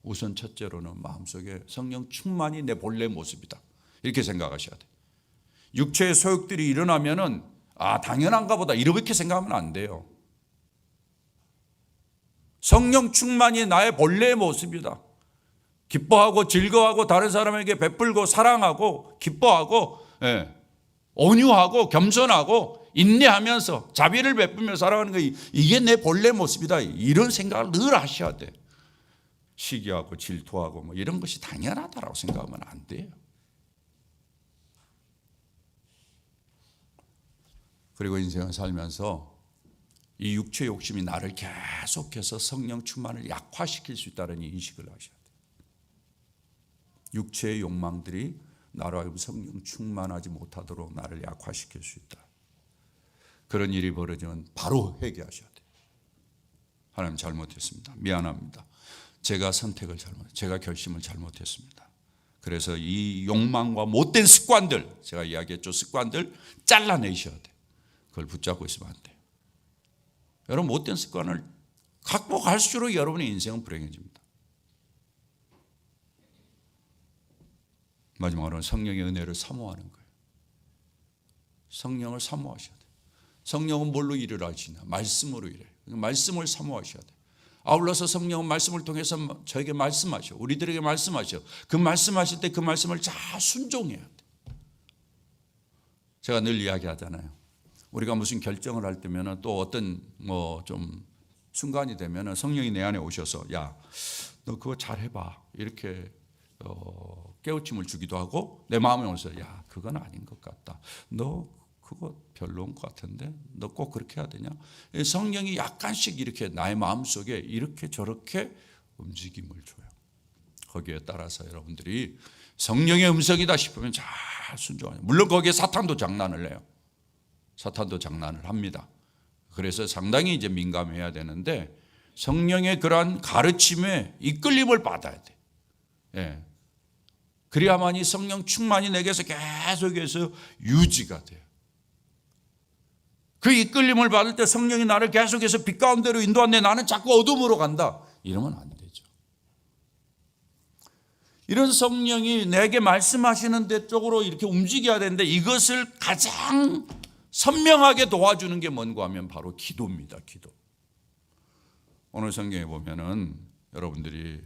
우선 첫째로는 마음속에 성령 충만이 내 본래 모습이다, 이렇게 생각하셔야 돼요. 육체의 소욕들이 일어나면은 당연한가 보다 이렇게 생각하면 안 돼요. 성령 충만이 나의 본래의 모습이다. 기뻐하고 즐거워하고 다른 사람에게 베풀고 사랑하고 기뻐하고 온유하고 겸손하고 인내하면서 자비를 베풀며 살아가는 거, 이게 내 본래 모습이다, 이런 생각을 늘 하셔야 돼. 시기하고 질투하고 뭐 이런 것이 당연하다라고 생각하면 안 돼요. 그리고 인생을 살면서 이 육체 욕심이 나를 계속해서 성령 충만을 약화시킬 수 있다는 인식을 하셔야 돼요. 육체의 욕망들이 나로 하여금 성령 충만하지 못하도록 나를 약화시킬 수 있다. 그런 일이 벌어지면 바로 회개하셔야 돼요. 하나님 잘못했습니다. 미안합니다. 제가 선택을 제가 결심을 잘못했습니다. 그래서 이 욕망과 못된 습관들, 제가 이야기했죠, 습관들 잘라내셔야 돼요. 그걸 붙잡고 있으면 안 돼요. 여러분, 못된 습관을 극복할수록 여러분의 인생은 불행해집니다. 마지막으로는 성령의 은혜를 사모하는 거예요. 성령을 사모하셔야 돼요. 성령은 뭘로 일을 하시냐? 말씀으로 일해요. 말씀을 사모하셔야 돼요. 아울러서 성령은 말씀을 통해서 저에게 말씀하셔, 우리들에게 말씀하셔. 그 말씀하실 때 그 말씀을 잘 순종해야 돼요. 제가 늘 이야기하잖아요. 우리가 무슨 결정을 할 때면 또 어떤 좀 순간이 되면 성령이 내 안에 오셔서 야, 너 그거 잘 해봐, 이렇게 깨우침을 주기도 하고, 내 마음에 오셔서 야, 그건 아닌 것 같다, 너 그거 별로인 것 같은데 너 꼭 그렇게 해야 되냐. 성령이 약간씩 이렇게 나의 마음속에 이렇게 저렇게 움직임을 줘요. 거기에 따라서 여러분들이 성령의 음성이다 싶으면 잘 순종해요. 물론 거기에 사탄도 장난을 해요. 사탄도 장난을 합니다. 그래서 상당히 이제 민감해야 되는데 성령의 그러한 가르침에 이끌림을 받아야 돼. 예. 그래야만이 성령 충만이 내게서 계속해서 유지가 돼요. 그 이끌림을 받을 때 성령이 나를 계속해서 빛 가운데로 인도하는데 나는 자꾸 어둠으로 간다, 이러면 안 되죠. 이런 성령이 내게 말씀하시는 데 쪽으로 이렇게 움직여야 되는데 이것을 가장 선명하게 도와주는 게 뭔가 하면 바로 기도입니다. 기도. 오늘 성경에 보면은 여러분들이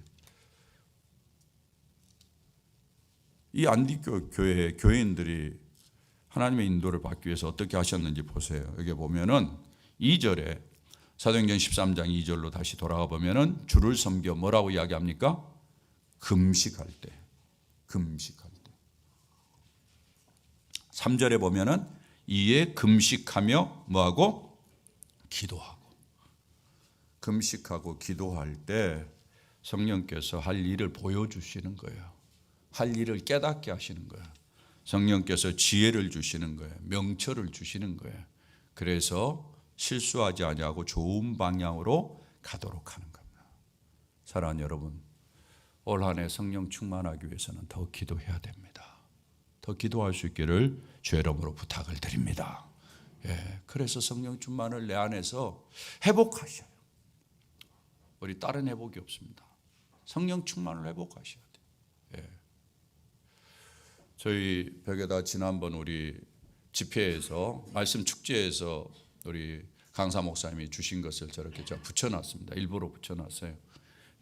이 안디교 교회 교인들이 하나님의 인도를 받기 위해서 어떻게 하셨는지 보세요. 여기 보면은 2절에 사도행전 13장 2절로 다시 돌아가 보면은 주를 섬겨 뭐라고 이야기합니까? 금식할 때. 금식할 때. 3절에 보면은 이에 금식하며 뭐하고? 기도하고. 금식하고 기도할 때 성령께서 할 일을 보여주시는 거예요. 할 일을 깨닫게 하시는 거예요. 성령께서 지혜를 주시는 거예요. 명철을 주시는 거예요. 그래서 실수하지 아니하고 좋은 방향으로 가도록 하는 겁니다. 사랑하는 여러분, 올 한 해 성령 충만하기 위해서는 더 기도해야 됩니다. 더 기도할 수 있기를 주의 이름으로 부탁을 드립니다. 그래서 성령 충만을 내 안에서 회복하셔요. 우리 다른 회복이 없습니다. 성령 충만을 회복하셔야 돼요. 저희 벽에다 지난번 우리 집회에서 말씀 축제에서 우리 강사 목사님이 주신 것을 저렇게 제가 붙여놨습니다. 일부러 붙여놨어요.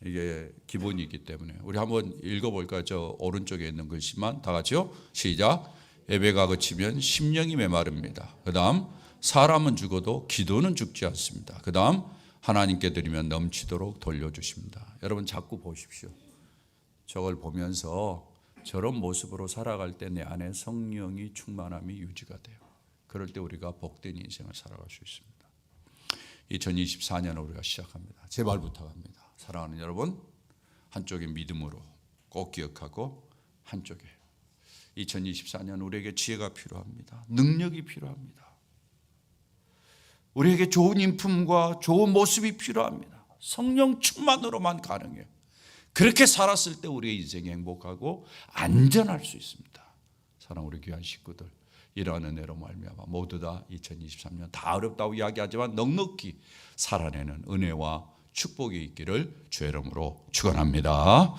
이게 기본이기 때문에 우리 한번 읽어볼까요? 저 오른쪽에 있는 글씨만 다 같이요. 시작. 예배가 그치면 심령이 메마릅니다. 그 다음 사람은 죽어도 기도는 죽지 않습니다. 그 다음 하나님께 드리면 넘치도록 돌려주십니다. 여러분 자꾸 보십시오. 저걸 보면서 저런 모습으로 살아갈 때 내 안에 성령이 충만함이 유지가 돼요. 그럴 때 우리가 복된 인생을 살아갈 수 있습니다. 2024년을 우리가 시작합니다. 제발 부탁합니다. 사랑하는 여러분, 한쪽의 믿음으로 꼭 기억하고 한쪽에 2024년 우리에게 지혜가 필요합니다. 능력이 필요합니다. 우리에게 좋은 인품과 좋은 모습이 필요합니다. 성령 충만으로만 가능해요. 그렇게 살았을 때 우리의 인생이 행복하고 안전할 수 있습니다. 사랑 우리 귀한 식구들, 이러한 은혜로 말미암아 모두 다 2023년 다 어렵다고 이야기하지만 넉넉히 살아내는 은혜와 축복이 있기를 주의 이름으로 축원합니다.